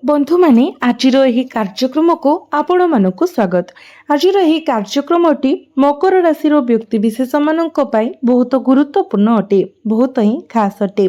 बंधु माने आजिर एही कार्यक्रम को आपण मानकु स्वागत। आजिर एही कार्यक्रमटी मकर राशि व्यक्ति विशेष मानक पई बहुत गुरुत्वपूर्ण अटे, बहुत ही खास अटे।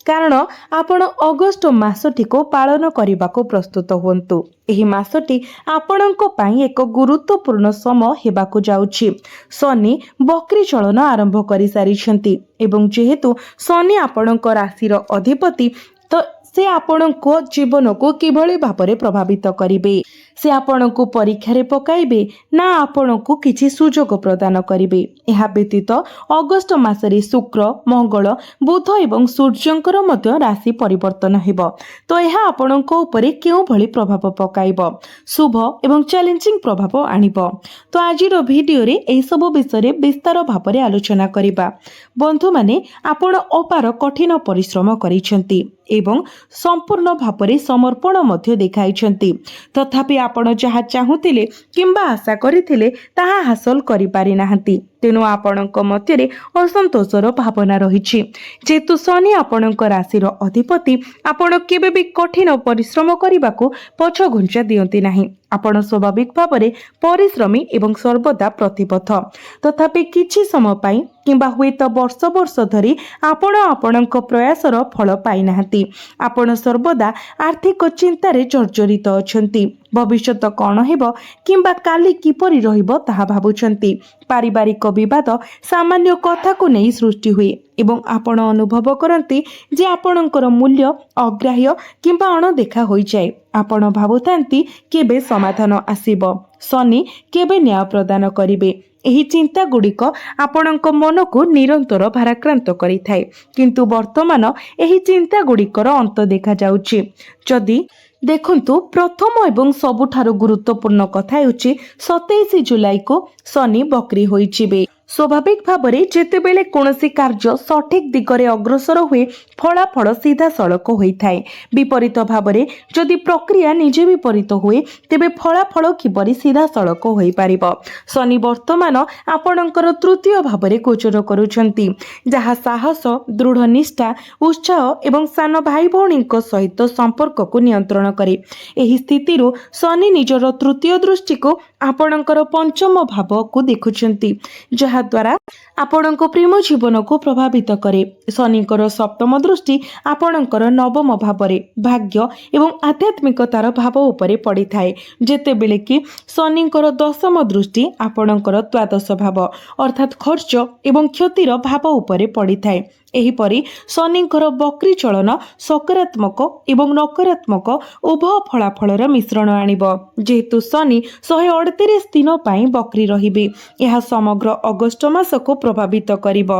कारण आपण अगस्त मासटी को पालन करने को प्रस्तुत हुंतु। एही मासटी आपणको पई एक गुरुत्वपूर्ण समय हेबाकु जाउछि। शनि बकरी चलन आरंभ करि सारिछंती एवं जेहेतु शनि आपणको राशि अधिपति तो से आपणको जीवन को किभଳି भाବରେ प्रभावित करिवे, से आपणको परीक्षा पकाइबे ना आपणको किछि सुजोग प्रदान करिवे। एहा व्यतीत अगस्त मासरे शुक्र मंगल बुध एवं सूर्यंकर मध्य राशि परिवर्तन हेबो। तो एहा आपणको ऊपर केउ भଳି प्रभाव पकाइबो, शुभ एवं चैलेंजिंग प्रभाव आनिबो। तो आजिर वीडियो रे एही सब विषय विस्तार भाବରେ आलोचना करिबा। बंधु माने आपण अपार कठिन परिश्रम करिसेंती एवं संपूर्ण भाବରେ समर्पण मध्य देखाइछंती, तथापि आपण जहा चाहुतिले किंबा आशा करिथिले ताहा हासिल करि पारि नाहंती। तेणु आपणक मध्यरे असंतोषर भावना रहिछि। जेतु शनि आपणक राशिर अधिपति, आपण केबे भी कठिन परिश्रम करबाकू पछ घुंचा दियंती नाही। आपण स्वाभाविक भावरे परिश्रमी एवं सर्वदा प्रतिबद्ध। तथापि किछि समय पाई किंबा हुएत वर्ष वर्ष धरी आपण आपणक प्रयासर फल पाई नाहंती। आपण सर्वदा आर्थिक चिंतारे जर्जरित अछंती। भविष्यत कौन हेबो किंबा काली किपरि रहिबो ताहा भाबुछंती। पारिवारिक विवाद सामान्य कथा को नहीं सृष्टि हुए एवं आपण अनुभव करती जे आपणकर मूल्य अग्राह्य किंबा अणदेखा होई जाए। आपण भाबुथांती केबे समाधान आसीबो, शनि केबे न्याय प्रदान करिवे। एही चिंता गुड़िक आपणक मन को निरंतर भाराक्रांत करिथाए, किंतु वर्तमान एही चिंता गुड़िकर अंत देखा जाउछि। जदि देखंतु प्रथम एवं सबुठारु गुरुत्वपूर्ण कथा हेउछि 27 जुलाई को शनि बकरी होइछिबे। स्वाभाविक भावरे जेतेबेले कोनोसी कार्य सठिक दिगरे अग्रसर हुए फलाफल सीधा सड़क होइथाए। विपरीत भावरे जदि प्रक्रिया निजे विपरीत हुए तेबे फलाफल किपरि सीधा सड़क होई पारिबो। शनि वर्तमान आपणकर तृतीय भावरे गोचर करूछंती, जहा साहस दृढ़ निष्ठा उत्साह एवं सान भाई भौणीक सहित संपर्क को नियंत्रण करे। एही स्थितिरु शनि निजर तृतीय दृष्टि को आपणकर पंचम भाव को देखुछंती, जहा द्वारा आपणको प्रेम जीवन को प्रभावित करे। शनिकर सप्तम दृष्टि आपणकर नवम भावरे भाग्य एवं आध्यात्मिकतार भाव उपरे पड़ी थाए, जेतेबेले कि शनिकर दशम दृष्टि आपणकर द्वादश भाव अर्थात खर्च एवं क्षतिर भाव उपरे पड़ी थाए। एहीपरि शनिकर बकरी चलन सकारात्मक एवं नकारात्मक उभय फलाफलर मिश्रण आनिब। जेहेतु शनि 138 दिन पाई बकरी रहिबे, यह समग्र अगस्त मास को प्रभावित करिब।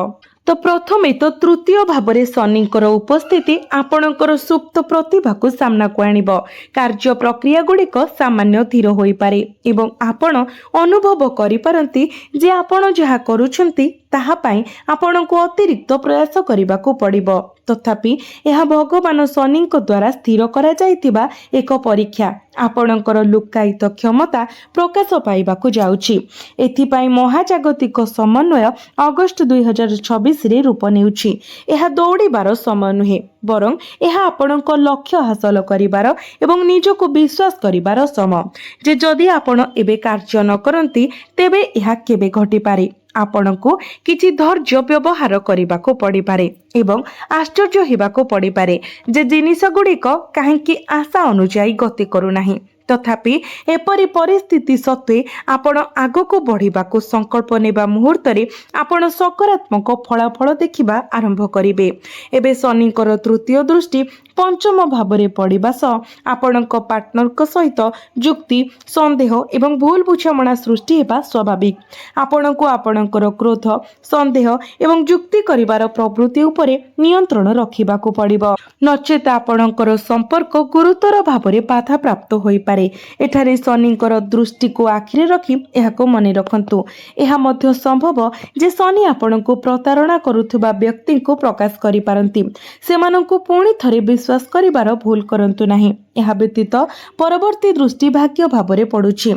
तो प्रथमे तो तृतीय भावरे शनिकर उपस्थिति आपणकर सुप्त प्रतिभा को सामना को आनिब। कार्य प्रक्रिया गुड़िक सामान्य धीर होई पारे एवं आपण अनुभव करि पारंती जे आपण जहा करूछंती ताहा पाई आपणको अतिरिक्त प्रयास करिबा को पड़िबो। तथापि यह भगवान शनिक द्वारा स्थिर करा जाइतिबा एक परीक्षा। आपणकर लुकायित क्षमता प्रकाश पाइबाकू जाउछि। एथिपाई महाजागतिक समन्वय अगस्त 2026 रे रूप नेउछि। यह दौड़ीबार समय नुहे, बरं यह आपणक लक्ष्य हासिल करिबार एवं निजको विश्वास करिबार समय। जे जदि आपण एबे कार्य न करंती तेबे यह केबे घटी पारे। आपणको किछि धैर्य व्यवहार करिबाको पड़ी पारे एवं आश्चर्य हेबाको पड़ी पारे जे जिनिस गुड़िक काहेकि आशा अनुଯାयी गति करू नाही। तथापि एपरी परिस्थिति सत्वे आपण आगको बढ़िबाको संकल्प नेबा मुहूर्त रे आपण सकारात्मक फलाफल देखिबा आरंभ करिवे। एबे शनिकर तृतीय दृष्टि पंचम भावरे पड़िबा सह आपणक पार्टनरक सहित जुक्ति संदेह एवं भूल बुझामणा सृष्टि हेबा स्वाभाविक। आपणको आपणकर क्रोध संदेह एवं जुक्ति करिबार प्रवृत्ति उपरे नियंत्रण रखिबाको पड़िबो, नचेत आपणकर संपर्क गुरुतर भावरे बाधा प्राप्त होई पारे। ହୋଇପାରେ। ଏଠାରେ ଶନିଙ୍କର ଦୃଷ୍ଟିକୁ ଆଖିରେ ରଖି ଏହାକୁ ମନେ ରଖନ୍ତୁ। ଏହା ମଧ୍ୟ ସମ୍ଭବ ଯେ ଶନି ଆପଣଙ୍କୁ ପ୍ରତାରଣା କରୁଥିବା ବ୍ୟକ୍ତିଙ୍କୁ ପ୍ରକାଶ କରିପାରନ୍ତି। ସେମାନଙ୍କୁ ପୁଣି ଥରେ ବିଶ୍ୱାସ କରିବାର ଭୁଲ କରନ୍ତୁ ନାହିଁ। ଏହା ବ୍ୟତୀତ ପରବର୍ତ୍ତୀ ଦୃଷ୍ଟି ଭାଗ୍ୟ ଭାବରେ ପଡୁଛି।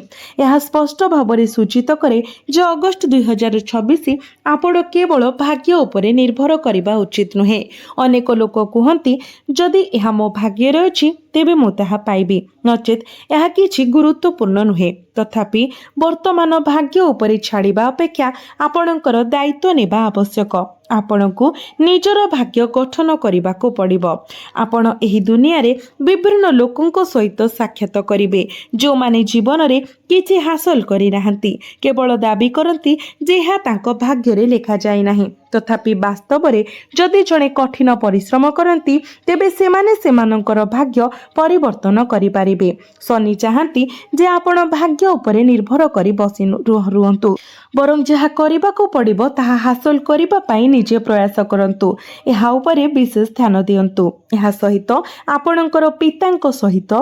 ଏହା ସ୍ପଷ୍ଟ ଭାବରେ ସୂଚିତ କରେ ଯେ ଅଗଷ୍ଟ 2026 ଆପଣ କେବଳ ଭାଗ୍ୟ ଉପରେ ନିର୍ଭର କରିବା ଉଚିତ ନୁହେଁ। ଅନେକ ଲୋକ କୁହନ୍ତି, ଯଦି ଏହା ମୋ ଭାଗ୍ୟରେ ଅଛି ତେବେ ମୁଁ ତାହା ପାଇବି, ନଚେତ୍ ଏହା କିଛି ଗୁରୁତ୍ୱପୂର୍ଣ୍ଣ ନୁହେଁ। ତଥାପି ବର୍ତ୍ତମାନ ଭାଗ୍ୟ ଉପରେ ଛାଡ଼ିବା ଅପେକ୍ଷା ଆପଣଙ୍କର ଦାୟିତ୍ୱ ନେବା ଆବଶ୍ୟକ। ଆପଣଙ୍କୁ ନିଜର ଭାଗ୍ୟ ଗଠନ କରିବାକୁ ପଡ଼ିବ। ଆପଣ ଏହି ଦୁନିଆରେ ବିଭିନ୍ନ ଲୋକଙ୍କ ସହିତ ସାକ୍ଷାତ କରିବେ, ଯେଉଁମାନେ ଜୀବନରେ କିଛି ହାସଲ କରିନାହାନ୍ତି। କେବଳ ଦାବି କରନ୍ତି ଯେ ଏହା ତାଙ୍କ ଭାଗ୍ୟରେ ଲେଖାଯାଇ ନାହିଁ। ତଥାପି ବାସ୍ତବରେ ଯଦି ଜଣେ କଠିନ ପରିଶ୍ରମ କରନ୍ତି ତେବେ ସେମାନେ ସେମାନଙ୍କର ଭାଗ୍ୟ ପରିବର୍ତ୍ତନ କରିପାରିବେ। ଶନି ଚାହାନ୍ତି ଯେ ଆପଣ ଭାଗ୍ୟ ଉପରେ ନିର୍ଭର କରି ବସି ରୁହନ୍ତୁ, ବରଂ ଯାହା କରିବାକୁ ପଡ଼ିବ ତାହା ହାସଲ କରିବା ପାଇଁ ନିଜେ ପ୍ରୟାସ କରନ୍ତୁ। ଏହା ଉପରେ ବିଶେଷ ଧ୍ୟାନ ଦିଅନ୍ତୁ। ଏହା ସହିତ ଆପଣଙ୍କର ପିତାଙ୍କ ସହିତ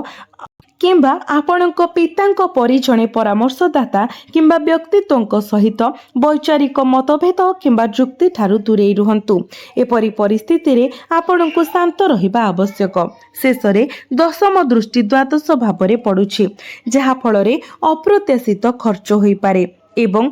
କିମ୍ବା ଆପଣଙ୍କ ପିତାଙ୍କ ପରି ଜଣେ ପରାମର୍ଶଦାତା କିମ୍ବା ବ୍ୟକ୍ତିତ୍ୱଙ୍କ ସହିତ ବୈଚାରିକ ମତଭେଦ କିମ୍ବା ଯୁକ୍ତି ଠାରୁ ଦୂରେଇ ରୁହନ୍ତୁ। ଏପରି ପରିସ୍ଥିତିରେ ଆପଣଙ୍କୁ ଶାନ୍ତ ରହିବା ଆବଶ୍ୟକ। ଶେଷରେ ଦଶମ ଦୃଷ୍ଟି ଦ୍ୱାଦଶ ଭାବରେ ପଡୁଛି, ଯାହା ଫଳରେ ଅପ୍ରତ୍ୟାଶିତ ଖର୍ଚ୍ଚ ହୋଇପାରେ ଏବଂ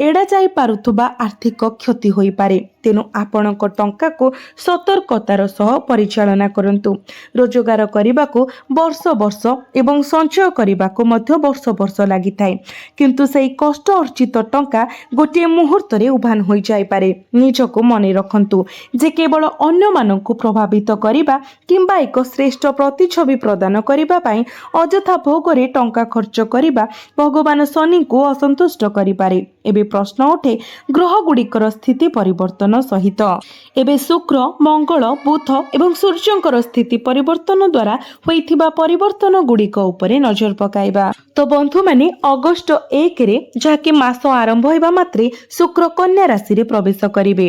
ଏଡ଼ାଯାଇ ପାରୁଥିବା ଆର୍ଥିକ କ୍ଷତି ହୋଇପାରେ। ତେଣୁ ଆପଣଙ୍କ ଟଙ୍କାକୁ ସତର୍କତାର ସହ ପରିଚାଳନା କରନ୍ତୁ। ରୋଜଗାର କରିବାକୁ ବର୍ଷ ବର୍ଷ ଏବଂ ସଞ୍ଚୟ କରିବାକୁ ମଧ୍ୟ ବର୍ଷ ବର୍ଷ ଲାଗିଥାଏ, କିନ୍ତୁ ସେହି କଷ୍ଟ ଅର୍ଜିତ ଟଙ୍କା ଗୋଟିଏ ମୁହୂର୍ତ୍ତରେ ଉଭାନ ହୋଇଯାଇପାରେ। ନିଜକୁ ମନେ ରଖନ୍ତୁ ଯେ କେବଳ ଅନ୍ୟମାନଙ୍କୁ ପ୍ରଭାବିତ କରିବା କିମ୍ବା ଏକ ଶ୍ରେଷ୍ଠ ପ୍ରତିଛବି ପ୍ରଦାନ କରିବା ପାଇଁ ଅଯଥା ଭୋଗରେ ଟଙ୍କା ଖର୍ଚ୍ଚ କରିବା ଭଗବାନ ଶନିଙ୍କୁ ଅସନ୍ତୁଷ୍ଟ କରିପାରେ। ଏବେ ପ୍ରଶ୍ନ ଉଠେ ଗ୍ରହଗୁଡ଼ିକର ସ୍ଥିତି ପରିବର୍ତ୍ତନ ସହିତ। ଏବେ ଶୁକ୍ର, ମଙ୍ଗଳ, ବୁଧ ଏବଂ ସୂର୍ଯ୍ୟଙ୍କର ସ୍ଥିତି ପରିବର୍ତ୍ତନ ଦ୍ୱାରା ହୋଇଥିବା ପରିବର୍ତ୍ତନ ଗୁଡ଼ିକ ଉପରେ ନଜର ପକାଇବା। ତ ବନ୍ଧୁମାନେ, ଅଗଷ୍ଟ 1ରେ ଯାହାକି ମାସ ଆରମ୍ଭ ହେବା ମାତ୍ରେ ଶୁକ୍ର କନ୍ୟା ରାଶିରେ ପ୍ରବେଶ କରିବେ,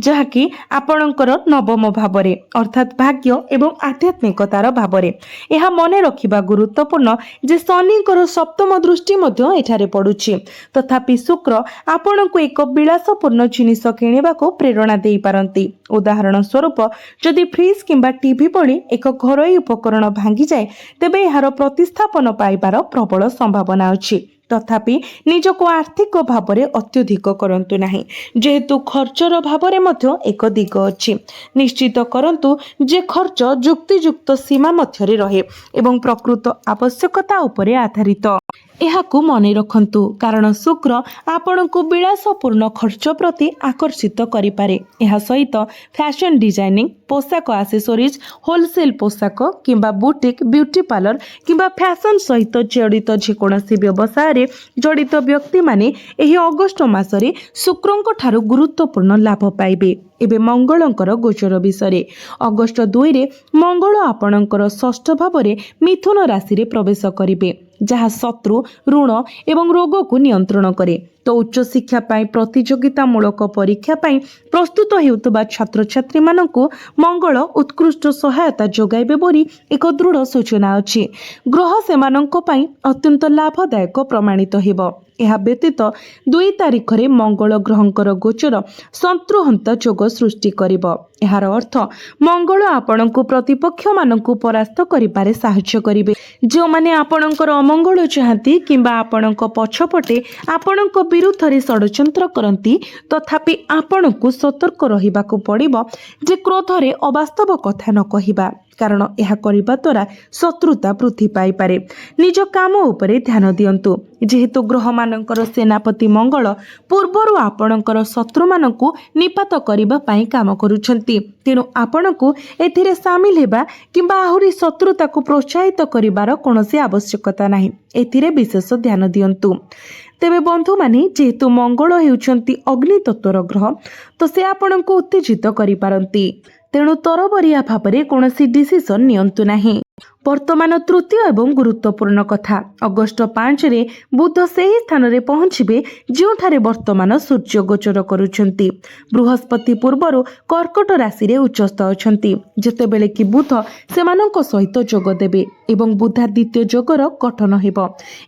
ଯାହାକି ଆପଣଙ୍କର ନବମ ଭାବରେ ଅର୍ଥାତ୍ ଭାଗ୍ୟ ଏବଂ ଆଧ୍ୟାତ୍ମିକତାର ଭାବରେ। ଏହା ମନେ ରଖିବା ଗୁରୁତ୍ୱପୂର୍ଣ୍ଣ ଯେ ଶନିଙ୍କର ସପ୍ତମ ଦୃଷ୍ଟି ମଧ୍ୟ ଏଠାରେ ପଡୁଛି। ତଥାପି ଶୁକ୍ର ଆପଣଙ୍କୁ ଏକ ବିଳାସପୂର୍ଣ୍ଣ ଜିନିଷ କିଣିବାକୁ ପ୍ରେରଣା ଦେଇପାରନ୍ତି। ଉଦାହରଣ ସ୍ୱରୂପ, ଯଦି ଫ୍ରିଜ୍ କିମ୍ବା ଟିଭି ଭଳି ଏକ ଘରୋଇ ଉପକରଣ ଭାଙ୍ଗିଯାଏ ତେବେ ଏହାର ପ୍ରତିସ୍ଥାପନ ପାଇବାର ପ୍ରବଳ ସମ୍ଭାବନା ଅଛି। ତଥାପି ନିଜକୁ ଆର୍ଥିକ ଭାବରେ ଅତ୍ୟଧିକ କରନ୍ତୁ ନାହିଁ, ଯେହେତୁ ଖର୍ଚ୍ଚର ଭାବରେ ମଧ୍ୟ ଏକ ଦିଗ ଅଛି। ନିଶ୍ଚିତ କରନ୍ତୁ ଯେ ଖର୍ଚ୍ଚ ଯୁକ୍ତିଯୁକ୍ତ ସୀମା ମଧ୍ୟରେ ରହେ ଏବଂ ପ୍ରକୃତ ଆବଶ୍ୟକତା ଉପରେ ଆଧାରିତ। ଏହାକୁ ମନେ ରଖନ୍ତୁ, କାରଣ ଶୁକ୍ର ଆପଣଙ୍କୁ ବିଳାସପୂର୍ଣ୍ଣ ଖର୍ଚ୍ଚ ପ୍ରତି ଆକର୍ଷିତ କରିପାରେ। ଏହା ସହିତ ଫ୍ୟାଶନ ଡିଜାଇନିଂ, ପୋଷାକ ଆସେସରିଜ୍, ହୋଲସେଲ ପୋଷାକ କିମ୍ବା ବୁଟିକ୍, ବ୍ୟୁଟି ପାର୍ଲର କିମ୍ବା ଫ୍ୟାଶନ ସହିତ ଜଡ଼ିତ ଯେକୌଣସି ବ୍ୟବସାୟରେ ଜଡ଼ିତ ବ୍ୟକ୍ତିମାନେ ଏହି ଅଗଷ୍ଟ ମାସରେ ଶୁକ୍ରଙ୍କ ଠାରୁ ଗୁରୁତ୍ୱପୂର୍ଣ୍ଣ ଲାଭ ପାଇବେ। ଏବେ ମଙ୍ଗଳଙ୍କର ଗୋଚର ବିଷୟରେ। ଅଗଷ୍ଟ 2ରେ ମଙ୍ଗଳ ଆପଣଙ୍କର ଷଷ୍ଠ ଭାବରେ ମିଥୁନ ରାଶିରେ ପ୍ରବେଶ କରିବେ, ଯାହା ଶତ୍ରୁ, ଋଣ ଏବଂ ରୋଗକୁ ନିୟନ୍ତ୍ରଣ କରେ। ତ ଉଚ୍ଚଶିକ୍ଷା ପାଇଁ ପ୍ରତିଯୋଗିତାମୂଳକ ପରୀକ୍ଷା ପାଇଁ ପ୍ରସ୍ତୁତ ହେଉଥିବା ଛାତ୍ରଛାତ୍ରୀମାନଙ୍କୁ ମଙ୍ଗଳ ଉତ୍କୃଷ୍ଟ ସହାୟତା ଯୋଗାଇବେ ବୋଲି ଏକ ଦୃଢ଼ ସୂଚନା ଅଛି। ଗ୍ରହ ସେମାନଙ୍କ ପାଇଁ ଅତ୍ୟନ୍ତ ଲାଭଦାୟକ ପ୍ରମାଣିତ ହେବ। ଏହା ବ୍ୟତୀତ 2 ତାରିଖରେ ମଙ୍ଗଳ ଗ୍ରହଙ୍କର ଗୋଚର ଶତ୍ରୁହନ୍ତା ଯୋଗ ସୃଷ୍ଟି କରିବ। ଏହାର ଅର୍ଥ ମଙ୍ଗଳ ଆପଣଙ୍କୁ ପ୍ରତିପକ୍ଷମାନଙ୍କୁ ପରାସ୍ତ କରିବାରେ ସାହାଯ୍ୟ କରିବେ। ଯେଉଁମାନେ ଆପଣଙ୍କର ଅମଙ୍ଗଳ ଚାହାନ୍ତି କିମ୍ବା ଆପଣଙ୍କ ପଛପଟେ ଆପଣଙ୍କ ବିରୁଦ୍ଧରେ ଷଡ଼ଯନ୍ତ୍ର କରନ୍ତି, ତଥାପି ଆପଣଙ୍କୁ ସତର୍କ ରହିବାକୁ ପଡ଼ିବ ଯେ କ୍ରୋଧରେ ଅବାସ୍ତବ କଥା ନ କହିବା, କାରଣ ଏହା କରିବା ଦ୍ୱାରା ଶତ୍ରୁତା ବୃଦ୍ଧି ପାଇପାରେ। ନିଜ କାମ ଉପରେ ଧ୍ୟାନ ଦିଅନ୍ତୁ, ଯେହେତୁ ଗ୍ରହମାନଙ୍କର ସେନାପତି ମଙ୍ଗଳ ପୂର୍ବରୁ ଆପଣଙ୍କର ଶତ୍ରୁମାନଙ୍କୁ ନିପାତ କରିବା ପାଇଁ କାମ କରୁଛନ୍ତି। ତେଣୁ ଆପଣଙ୍କୁ ଏଥିରେ ସାମିଲ ହେବା କିମ୍ବା ଆହୁରି ଶତ୍ରୁତାକୁ ପ୍ରୋତ୍ସାହିତ କରିବାର କୌଣସି ଆବଶ୍ୟକତା ନାହିଁ। ଏଥିରେ ବିଶେଷ ଧ୍ୟାନ ଦିଅନ୍ତୁ। ତେବେ ବନ୍ଧୁମାନେ, ଯେହେତୁ ମଙ୍ଗଳ ହେଉଛନ୍ତି ଅଗ୍ନି ତତ୍ତ୍ୱର ଗ୍ରହ, ତ ସେ ଆପଣଙ୍କୁ ଉତ୍ତେଜିତ କରିପାରନ୍ତି। ତେଣୁ ତରବରିଆ ଭାବରେ କୌଣସି ଡିସିସନ୍ ନିଅନ୍ତୁ ନାହିଁ। ବର୍ତ୍ତମାନ ତୃତୀୟ ଏବଂ ଗୁରୁତ୍ୱପୂର୍ଣ୍ଣ କଥା, ଅଗଷ୍ଟ 5ରେ ବୁଧ ସେହି ସ୍ଥାନରେ ପହଞ୍ଚିବେ ଯେଉଁଠାରେ ବର୍ତ୍ତମାନ ସୂର୍ଯ୍ୟ ଗୋଚର କରୁଛନ୍ତି। ବୃହସ୍ପତି ପୂର୍ବରୁ କର୍କଟ ରାଶିରେ ଉଚ୍ଚସ୍ଥ ଅଛନ୍ତି, ଯେତେବେଳେ କି ବୁଧ ସେମାନଙ୍କ ସହିତ ଯୋଗ ଦେବେ ଏବଂ ବୁଧାଦିତ୍ୟ ଯୋଗର ଗଠନ ହେବ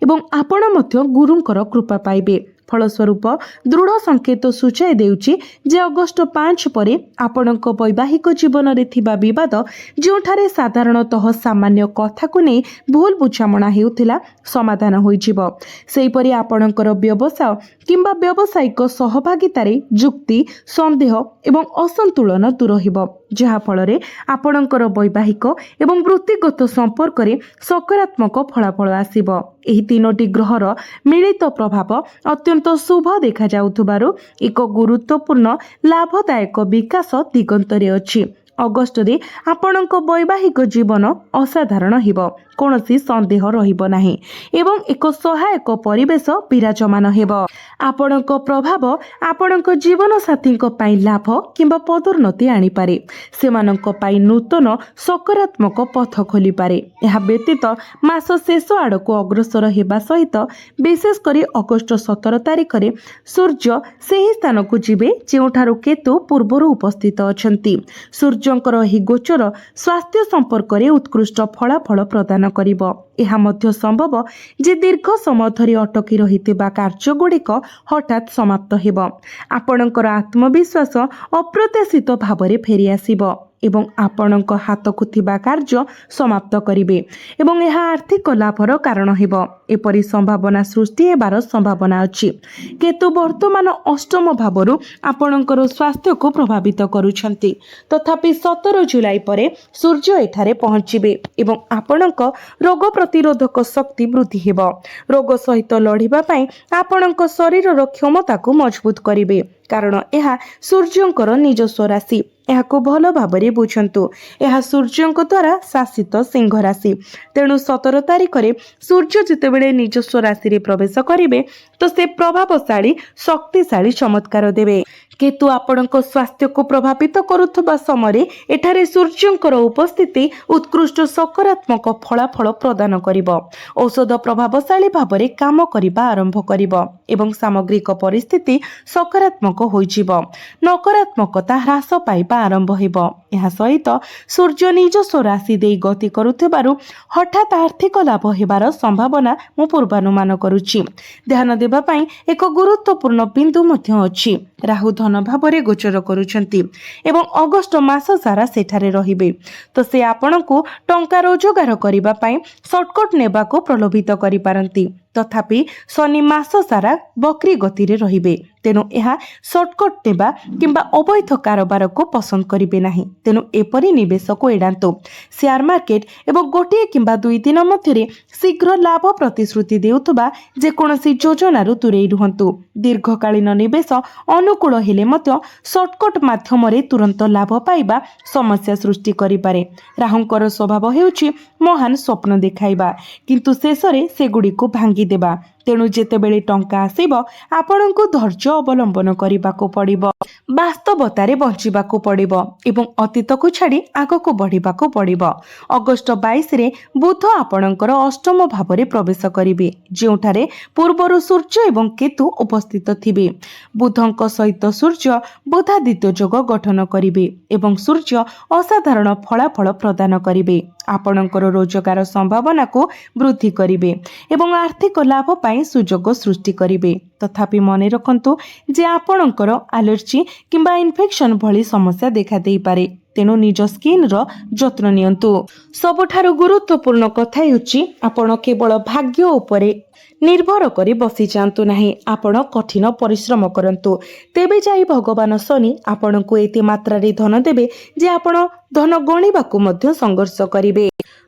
ଏବଂ ଆପଣ ମଧ୍ୟ ଗୁରୁଙ୍କର କୃପା ପାଇବେ। ଫଳସ୍ୱରୂପ ଦୃଢ଼ ସଂକେତ ସୂଚାଇ ଦେଉଛି ଯେ ଅଗଷ୍ଟ 5 ପରେ ଆପଣଙ୍କ ବୈବାହିକ ଜୀବନରେ ଥିବା ବିବାଦ, ଯେଉଁଠାରେ ସାଧାରଣତଃ ସାମାନ୍ୟ କଥାକୁ ନେଇ ଭୁଲ ବୁଝାମଣା ହେଉଥିଲା, ସମାଧାନ ହୋଇଯିବ। ସେହିପରି ଆପଣଙ୍କର ବ୍ୟବସାୟ କିମ୍ବା ବ୍ୟବସାୟିକ ସହଭାଗିତାରେ ଯୁକ୍ତି, ସନ୍ଦେହ ଏବଂ ଅସନ୍ତୁଳନ ଦୂର ହେବ, ଯାହାଫଳରେ ଆପଣଙ୍କର ବୈବାହିକ ଏବଂ ବୃତ୍ତିଗତ ସମ୍ପର୍କରେ ସକାରାତ୍ମକ ଫଳାଫଳ ଆସିବ। ଏହି ତିନୋଟି ଗ୍ରହର ମିଳିତ ପ୍ରଭାବ ଅତ୍ୟନ୍ତ ଶୁଭ ଦେଖାଯାଉଥିବାରୁ ଏକ ଗୁରୁତ୍ୱପୂର୍ଣ୍ଣ ଲାଭଦାୟକ ବିକାଶ ଦିଗନ୍ତରେ ଅଛି। ଅଗଷ୍ଟରେ ଆପଣଙ୍କ ବୈବାହିକ ଜୀବନ ଅସାଧାରଣ ହେବ, କୌଣସି ସନ୍ଦେହ ରହିବ ନାହିଁ ଏବଂ ଏକ ସହାୟକ ପରିବେଶ ବିରାଜମାନ ହେବ। ଆପଣଙ୍କ ପ୍ରଭାବ ଆପଣଙ୍କ ଜୀବନସାଥୀଙ୍କ ପାଇଁ ଲାଭ କିମ୍ବା ପଦୋନ୍ନତି ଆଣିପାରେ। ସେମାନଙ୍କ ପାଇଁ ନୂତନ ସକାରାତ୍ମକ ପଥ ଖୋଲିପାରେ। ଏହା ବ୍ୟତୀତ ମାସ ଶେଷ ଆଡ଼କୁ ଅଗ୍ରସର ହେବା ସହିତ, ବିଶେଷ କରି ଅଗଷ୍ଟ 17 ତାରିଖରେ ସୂର୍ଯ୍ୟ ସେହି ସ୍ଥାନକୁ ଯିବେ ଯେଉଁଠାରୁ କେତୁ ପୂର୍ବରୁ ଉପସ୍ଥିତ ଅଛନ୍ତି। ସୂର୍ଯ୍ୟଙ୍କର ଏହି ଗୋଚର ସ୍ୱାସ୍ଥ୍ୟ ସମ୍ପର୍କରେ ଉତ୍କୃଷ୍ଟ ଫଳାଫଳ ପ୍ରଦାନ କରିବ। ଏହା ମଧ୍ୟ ସମ୍ଭବ ଯେ ଦୀର୍ଘ ସମୟ ଧରି ଅଟକି ରହିଥିବା କାର୍ଯ୍ୟଗୁଡ଼ିକ ହଠାତ୍ ସମାପ୍ତ ହେବ। ଆପଣଙ୍କର ଆତ୍ମବିଶ୍ୱାସ ଅପ୍ରତ୍ୟାଶିତ ଭାବରେ ଫେରିଆସିବ ଏବଂ ଆପଣଙ୍କ ହାତକୁ ଥିବା କାର୍ଯ୍ୟ ସମାପ୍ତ କରିବେ ଏବଂ ଏହା ଆର୍ଥିକ ଲାଭର କାରଣ ହେବ। ଏପରି ସମ୍ଭାବନା ସୃଷ୍ଟି ହେବାର ସମ୍ଭାବନା ଅଛି। କେତୁ ବର୍ତ୍ତମାନ ଅଷ୍ଟମ ଭାବରୁ ଆପଣଙ୍କର ସ୍ୱାସ୍ଥ୍ୟକୁ ପ୍ରଭାବିତ କରୁଛନ୍ତି। ତଥାପି 17 ଜୁଲାଇ ପରେ ସୂର୍ଯ୍ୟ ଏଠାରେ ପହଞ୍ଚିବେ ଏବଂ ଆପଣଙ୍କ ରୋଗ ପ୍ରତିରୋଧକ ଶକ୍ତି ବୃଦ୍ଧି ହେବ। ରୋଗ ସହିତ ଲଢ଼ିବା ପାଇଁ ଆପଣଙ୍କ ଶରୀରର କ୍ଷମତାକୁ ମଜବୁତ କରିବେ, କାରଣ ଏହା ସୂର୍ଯ୍ୟଙ୍କର ନିଜସ୍ୱ ରାଶି। ଏହାକୁ ଭଲ ଭାବରେ ବୁଝନ୍ତୁ। ଏହା ସୂର୍ଯ୍ୟଙ୍କ ଦ୍ୱାରା ଶାସିତ ସିଂହ ରାଶି। ତେଣୁ 17 ତାରିଖରେ ସୂର୍ଯ୍ୟ ଯେତେବେଳେ ନିଜସ୍ୱ ରାଶିରେ ପ୍ରବେଶ କରିବେ, ତ ସେ ପ୍ରଭାବଶାଳୀ ଶକ୍ତିଶାଳୀ ଚମତ୍କାର ଦେବେ। କେତୁ ଆପଣଙ୍କ ସ୍ୱାସ୍ଥ୍ୟକୁ ପ୍ରଭାବିତ କରୁଥିବା ସମୟରେ ଏଠାରେ ସୂର୍ଯ୍ୟଙ୍କର ଉପସ୍ଥିତି ଉତ୍କୃଷ୍ଟ ସକାରାତ୍ମକ ଫଳାଫଳ ପ୍ରଦାନ କରିବ। ଔଷଧ ପ୍ରଭାବଶାଳୀ ଭାବରେ କାମ କରିବା ଆରମ୍ଭ କରିବ ଏବଂ ସାମଗ୍ରିକ ପରିସ୍ଥିତି ସକାରାତ୍ମକ ହୋଇଯିବ। ନକାରାତ୍ମକତା ହ୍ରାସ ପାଇବା ଆରମ୍ଭ ହେବ। ଏହା ସହିତ ସୂର୍ଯ୍ୟ ନିଜସ୍ୱ ରାଶି ଦେଇ ଗତି କରୁଥିବାରୁ ହଠାତ୍ ଆର୍ଥିକ ଲାଭ ହେବାର ସମ୍ଭାବନା ମୁଁ ପୂର୍ବାନୁମାନ କରୁଛି। ଧ୍ୟାନ ଦେବା ପାଇଁ ଏକ ଗୁରୁତ୍ୱପୂର୍ଣ୍ଣ ବିନ୍ଦୁ ମଧ୍ୟ ଅଛି। ରାହୁ ଧନ ଭାବରେ ଗୋଚର କରୁଛନ୍ତି ଏବଂ ଅଗଷ୍ଟ ମାସ ସାରା ସେଠାରେ ରହିବେ। ତ ସେ ଆପଣଙ୍କୁ ଟଙ୍କା ରୋଜଗାର କରିବା ପାଇଁ ସର୍ଟକଟ୍ ନେବାକୁ ପ୍ରଲୋଭିତ କରିପାରନ୍ତି। ତଥାପି ଶନି ମାସ ସାରା ବକ୍ରି ଗତିରେ ରହିବେ, ତେଣୁ ଏହା ସର୍ଟକଟ୍ ନେବା କିମ୍ବା ଅବୈଧ କାରବାରକୁ ପସନ୍ଦ କରିବେ ନାହିଁ। ତେଣୁ ଏପରି ନିବେଶକୁ ଏଡ଼ାନ୍ତୁ। ସେୟାର ମାର୍କେଟ ଏବଂ ଗୋଟିଏ କିମ୍ବା 2 ଦିନ ମଧ୍ୟରେ ଶୀଘ୍ର ଲାଭ ପ୍ରତିଶ୍ରୁତି ଦେଉଥିବା ଯେକୌଣସି ଯୋଜନାରୁ ଦୂରେଇ ରୁହନ୍ତୁ। ଦୀର୍ଘକାଳୀନ ନିବେଶ ଅନୁକୂଳ ହେଲେ ମଧ୍ୟ ସର୍ଟକଟ୍ ମାଧ୍ୟମରେ ତୁରନ୍ତ ଲାଭ ପାଇବା ସମସ୍ୟା ସୃଷ୍ଟି କରିପାରେ। ରାହୁଙ୍କର ସ୍ୱଭାବ ହେଉଛି ମହାନ ସ୍ୱପ୍ନ ଦେଖାଇବା, କିନ୍ତୁ ଶେଷରେ ସେଗୁଡ଼ିକୁ ଭାଙ୍ଗିଦେବା। ତେଣୁ ଯେତେବେଳେ ଟଙ୍କା ଆସିବ, ଆପଣଙ୍କୁ ଧୈର୍ଯ୍ୟ ଅବଲମ୍ବନ କରିବାକୁ ପଡ଼ିବ, ବାସ୍ତବତାରେ ବଞ୍ଚିବାକୁ ପଡ଼ିବ ଏବଂ ଅତୀତକୁ ଛାଡ଼ି ଆଗକୁ ବଢ଼ିବାକୁ ପଡ଼ିବ। ଅଗଷ୍ଟ 22ରେ ବୁଧ ଆପଣଙ୍କର ଅଷ୍ଟମ ଭାବରେ ପ୍ରବେଶ କରିବେ, ଯେଉଁଠାରେ ପୂର୍ବରୁ ସୂର୍ଯ୍ୟ ଏବଂ କେତୁ ଉପସ୍ଥିତ ଥିବେ। ବୁଧଙ୍କ ସହିତ ସୂର୍ଯ୍ୟ ବୁଧାଦିତ୍ୟ ଯୋଗ ଗଠନ କରିବେ ଏବଂ ସୂର୍ଯ୍ୟ ଅସାଧାରଣ ଫଳାଫଳ ପ୍ରଦାନ କରିବେ। ଆପଣଙ୍କର ରୋଜଗାର ସମ୍ଭାବନାକୁ ବୃଦ୍ଧି କରିବେ ଏବଂ ଆର୍ଥିକ ଲାଭ ପାଇଁ ସୁଯୋଗ ସୃଷ୍ଟି କରିବେ। ତଥାପି ମନେ ରଖନ୍ତୁ ଯେ ଆପଣଙ୍କର ଆଲର୍ଜି କିମ୍ବା ଇନଫେକ୍ସନ ଭଳି ସମସ୍ୟା ଦେଖାଦେଇପାରେ, ତେଣୁ ନିଜ ସ୍କିନ୍ର ଯତ୍ନ ନିଅନ୍ତୁ। ସବୁଠାରୁ ଗୁରୁତ୍ୱପୂର୍ଣ୍ଣ କଥା ହେଉଛି ଆପଣ କେବଳ ଭାଗ୍ୟ ଉପରେ ନିର୍ଭର କରି ବସିଯାଆନ୍ତୁ ନାହିଁ, ଆପଣ କଠିନ ପରିଶ୍ରମ କରନ୍ତୁ। ତେବେ ଯାଇ ଭଗବାନ ଶନି ଆପଣଙ୍କୁ ଏତେ ମାତ୍ରାରେ ଧନ ଦେବେ ଯେ ଆପଣ ଧନ ଗଣିବାକୁ ମଧ୍ୟ ସଂଘର୍ଷ କରିବେ।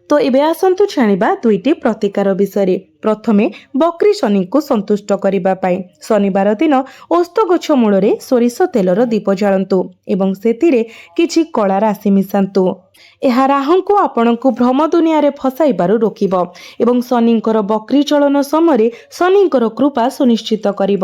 ତ ଏବେ ଆସନ୍ତୁ ଜାଣିବା 2ଟି ପ୍ରତିକାର ବିଷୟରେ। ପ୍ରଥମେ ବକ୍ରି ଶନିଙ୍କୁ ସନ୍ତୁଷ୍ଟ କରିବା ପାଇଁ ଶନିବାର ଦିନ ଓସ୍ତ ଗଛ ମୂଳରେ ସୋରିଷ ତେଲର ଦୀପ ଜାଳନ୍ତୁ ଏବଂ ସେଥିରେ କିଛି କଳା ରାଶି ମିଶାନ୍ତୁ। ଏହା ରାହୁଙ୍କୁ ଆପଣଙ୍କୁ ଭ୍ରମ ଦୁନିଆରେ ଫସାଇବାରୁ ରୋକିବ ଏବଂ ଶନିଙ୍କର ବକ୍ରି ଚଳନ ସମୟରେ ଶନିଙ୍କର କୃପା ସୁନିଶ୍ଚିତ କରିବ।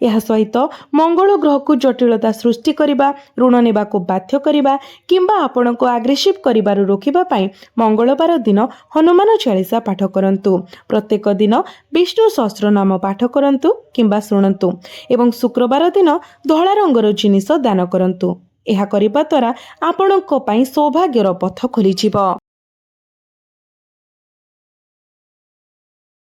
ଏହା ସହିତ ମଙ୍ଗଳ ଗ୍ରହକୁ ଜଟିଳତା ସୃଷ୍ଟି କରିବା, ଋଣ ନେବାକୁ ବାଧ୍ୟ କରିବା କିମ୍ବା ଆପଣଙ୍କୁ ଆଗ୍ରେସିଭ୍ କରିବାରୁ ରୋକିବା ପାଇଁ ମଙ୍ଗଳବାର ଦିନ ହନୁମାନ ଚାଳିଶା ପାଠ କରନ୍ତୁ। ପ୍ରତ୍ୟେକ ଦିନ ବିଷ୍ଣୁ ସହସ୍ରନାମ ପାଠ କରନ୍ତୁ କିମ୍ବା ଶୁଣନ୍ତୁ ଏବଂ ଶୁକ୍ରବାର ଦିନ ଧଳା ରଙ୍ଗର ଜିନିଷ ଦାନ କରନ୍ତୁ। ଏହା କରିବା ଦ୍ୱାରା ଆପଣଙ୍କ ପାଇଁ ସୌଭାଗ୍ୟର ପଥ ଖୋଲିଯିବ।